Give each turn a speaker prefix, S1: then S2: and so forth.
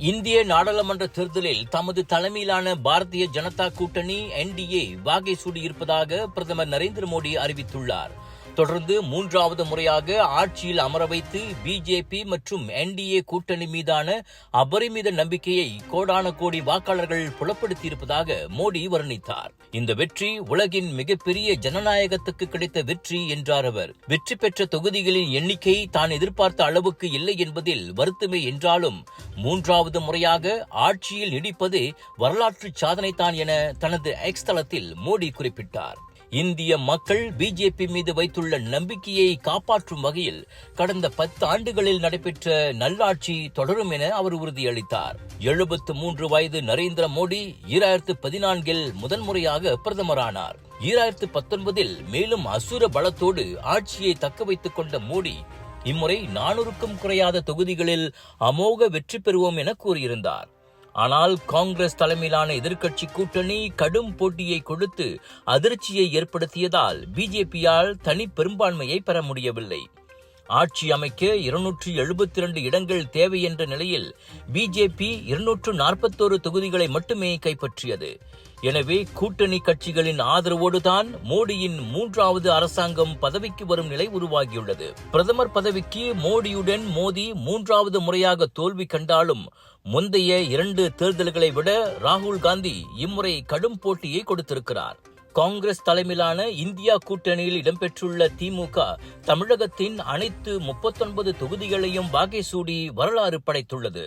S1: இந்திய நாடாளுமன்ற தேர்தலில் தமது தலைமையிலான பாரதிய ஜனதா கூட்டணி NDA வாகை சூடியிருப்பதாக பிரதமர் நரேந்திர மோடி அறிவித்துள்ளார். தொடர்ந்து மூன்றாவது முறையாக ஆட்சியில் அமர வைத்து பிஜேபி மற்றும் NDA கூட்டணி மீதான அபரிமித நம்பிக்கையை கோடான கோடி வாக்காளர்கள் புலப்படுத்தியிருப்பதாக மோடி வர்ணித்தார். இந்த வெற்றி உலகின் மிகப்பெரிய ஜனநாயகத்துக்கு கிடைத்த வெற்றி என்றார் அவர். வெற்றி பெற்ற தொகுதிகளின் எண்ணிக்கை தான் எதிர்பார்த்த அளவுக்கு இல்லை என்பதில் வருத்தமே என்றாலும் மூன்றாவது முறையாக ஆட்சியில் நீடிப்பது வரலாற்று சாதனைதான் என தனது எக்ஸ் தளத்தில் மோடி குறிப்பிட்டார். இந்திய மக்கள் பிஜேபி மீது வைத்துள்ள நம்பிக்கையை காப்பாற்றும் வகையில் கடந்த 10 ஆண்டுகளில் நடைபெற்ற நல்லாட்சி தொடரும் என அவர் உறுதியளித்தார். 73 வயது நரேந்திர மோடி 2014 முதன்முறையாக பிரதமரானார். 2019 மேலும் அசுர பலத்தோடு ஆட்சியை தக்க வைத்துக் கொண்ட மோடி இம்முறை 400க்கும் குறையாத தொகுதிகளில் அமோக வெற்றி பெறுவோம் என கூறியிருந்தார். ஆனால் காங்கிரஸ் தலைமையிலான எதிர்க்கட்சி கூட்டணி கடும் போட்டியை கொடுத்து அதிர்ச்சியை ஏற்படுத்தியதால் பிஜேபியால் தனி பெரும்பான்மையை பெற முடியவில்லை. ஆட்சி அமைக்க 272 இடங்கள் தேவை என்ற நிலையில் பிஜேபி 241 தொகுதிகளை மட்டுமே கைப்பற்றியது. எனவே கூட்டணி கட்சிகளின் ஆதரவோடுதான் மோடியின் மூன்றாவது அரசாங்கம் பதவிக்கு வரும் நிலை உருவாகியுள்ளது. பிரதமர் பதவிக்கு மோடியுடன் மோதி மூன்றாவது முறையாக தோல்வி கண்டாலும் முந்தைய 2 தேர்தல்களை விட ராகுல் காந்தி இம்முறை கடும் போட்டியை கொடுத்திருக்கிறார். காங்கிரஸ் தலைமையிலான இந்தியா கூட்டணியில் இடம்பெற்றுள்ள திமுக தமிழகத்தின் அனைத்து 39 தொகுதிகளையும் வாகை சூடி வரலாறு படைத்துள்ளது.